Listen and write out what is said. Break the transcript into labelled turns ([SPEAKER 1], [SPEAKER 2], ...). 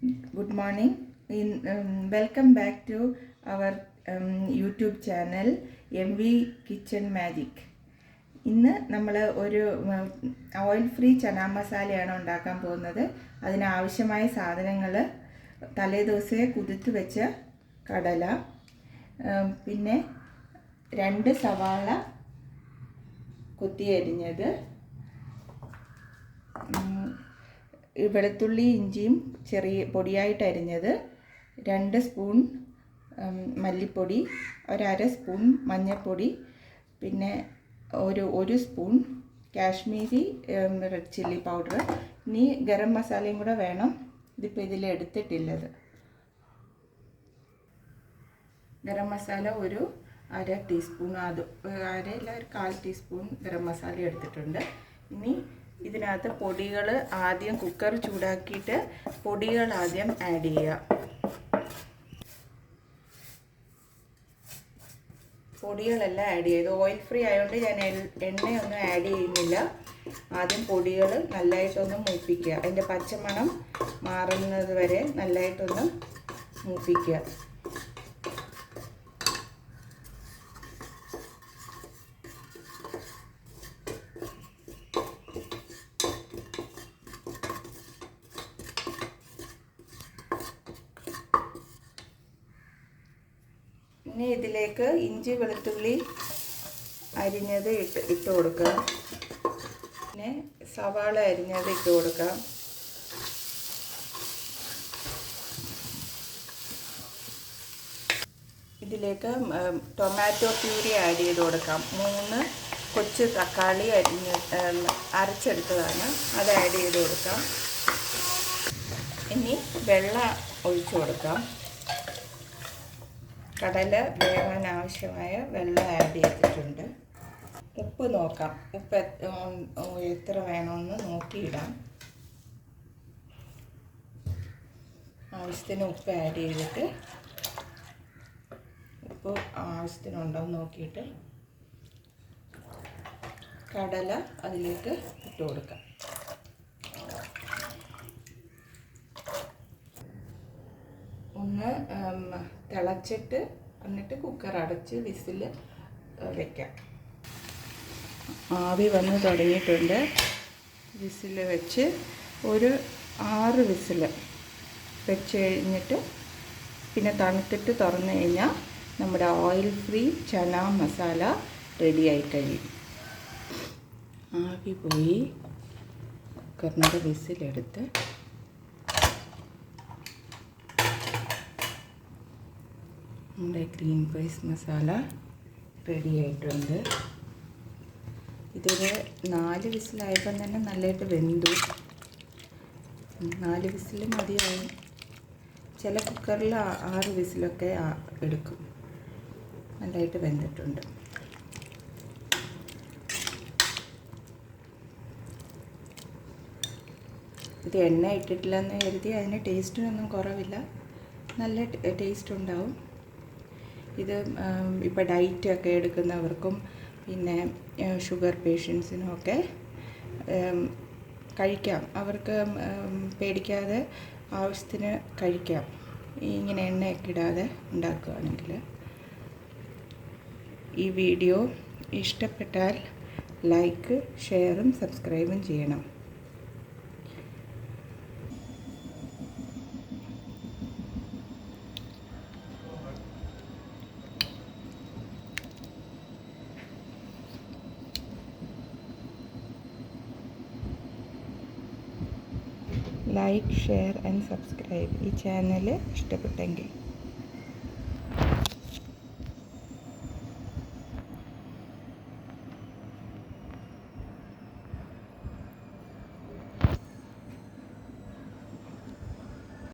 [SPEAKER 1] Good morning. Welcome back to our YouTube channel MV Kitchen Magic. ഇന്ന് നമ്മൾ ഒരു oil free ചനാ മസാലയാണ് ഉണ്ടാക്കാൻ പോകുന്നത്. അതിനാവശ്യമായ സാധനങ്ങൾ തലേദിവസമേ കുതിർത്ത് വെച്ച കടല, പിന്നെ 2 സവാള കൊത്തിയരിഞ്ഞത്, വെളുത്തുള്ളി ഇഞ്ചിയും ചെറിയ പൊടിയായിട്ട് അരിഞ്ഞത്, 2 സ്പൂൺ മല്ലിപ്പൊടി, 1/2 സ്പൂൺ മഞ്ഞൾപ്പൊടി, പിന്നെ ഒരു spoon Kashmiri red chilli powder. ഇനി ഗരം മസാലയും കൂടെ വേണം. ഇതിപ്പോൾ ഇതിൽ എടുത്തിട്ടില്ലത്. ഗരം മസാല ഒരു 1/2 ടീസ്പൂൺ, അത് 1/4 ടീസ്പൂൺ ഗരം മസാല എടുത്തിട്ടുണ്ട്. ഇനി ഇതിനകത്ത് പൊടികൾ ആദ്യം കുക്കർ ചൂടാക്കിയിട്ട് പൊടികൾ ആദ്യം ആഡ് ചെയ്യുക. പൊടികളെല്ലാം ആഡ് ചെയ്തു. ഓയിൽ ഫ്രീ ആയതുകൊണ്ട് ഞാൻ എണ്ണയൊന്നും ആഡ് ചെയ്യുന്നില്ല. ആദ്യം പൊടികൾ നല്ലതായിട്ടൊന്ന് മൂപ്പിക്കുക. അതിൻ്റെ പച്ചമണം മാറുന്നത് വരെ നല്ലതായിട്ടൊന്ന് മൂപ്പിക്കുക. ഇനി ഇതിലേക്ക് ഇഞ്ചി വെളുത്തുള്ളി അരിഞ്ഞത് ഇട്ട് കൊടുക്കുക. പിന്നെ സവാള അരിഞ്ഞത് ഇട്ട് കൊടുക്കാം. ഇതിലേക്ക് ടൊമാറ്റോ പ്യൂരി ആഡ് ചെയ്ത് കൊടുക്കാം. 3 കൊച്ചു തക്കാളി അരച്ചെടുത്തതാണ്, അത് ആഡ് ചെയ്ത് കൊടുക്കാം. ഇനി വെള്ളം ഒഴിച്ചു കൊടുക്കാം. കടല വേവാൻ ആവശ്യമായ വെള്ളം ആഡ് ചെയ്തിട്ടുണ്ട്. ഉപ്പ് നോക്കാം. ഉപ്പ് എത്ര വേണമെന്ന് നോക്കിയിടാം. ആവശ്യത്തിന് ഉപ്പ് ആഡ് ചെയ്തിട്ട് ഉപ്പ് ആവശ്യത്തിനുണ്ടോ എന്ന് നോക്കിയിട്ട് കടല അതിലേക്ക് ഇട്ട് കൊടുക്കാം. ഒന്ന് തിളച്ചിട്ട് എന്നിട്ട് കുക്കർ അടച്ച് വിസിൽ വയ്ക്കാം. ആവി വന്ന് തുടങ്ങിയിട്ടുണ്ട്. വിസിൽ വെച്ച് ഒരു 6 വിസിൽ വെച്ച് കഴിഞ്ഞിട്ട് പിന്നെ തണുത്തിട്ട് തുറന്നു കഴിഞ്ഞാൽ നമ്മുടെ ഓയിൽ ഫ്രീ ചനാ മസാല റെഡിയായി കഴിയും. ആവി പോയി കുക്കറിൻ്റെ വിസിലെടുത്ത് നമ്മുടെ ഗ്രീൻ പീസ് മസാല റെഡി ആയിട്ടുണ്ട്. ഇതൊരു 4 വിസിലായപ്പം തന്നെ നല്ലതായിട്ട് വെന്തു. 4 വിസിൽ മതിയാവും. ചില കുക്കറിൽ 6 വിസിലൊക്കെ എടുക്കും. നല്ലതായിട്ട് വെന്തിട്ടുണ്ട്. ഇത് എണ്ണ ഇട്ടിട്ടില്ലെന്ന് കരുതി അതിന് ടേസ്റ്റിനൊന്നും കുറവില്ല. നല്ല ടേസ്റ്റ് ഉണ്ടാവും. ഇത് ഇപ്പോൾ ഡയറ്റൊക്കെ എടുക്കുന്നവർക്കും പിന്നെ ഷുഗർ പേഷ്യൻസിനും ഒക്കെ കഴിക്കാം. അവർക്ക് പേടിക്കാതെ ആവശ്യത്തിന് കഴിക്കാം, ഇങ്ങനെ എണ്ണയൊക്കെ ഇടാതെ ഉണ്ടാക്കുകയാണെങ്കിൽ. ഈ വീഡിയോ ഇഷ്ടപ്പെട്ടാൽ ലൈക്ക്, ഷെയറും സബ്സ്ക്രൈബും ചെയ്യണം. ലൈക്ക്, ഷെയർ ആൻഡ് സബ്സ്ക്രൈബ് ഈ ചാനൽ ഇഷ്ടപ്പെട്ടെങ്കിൽ.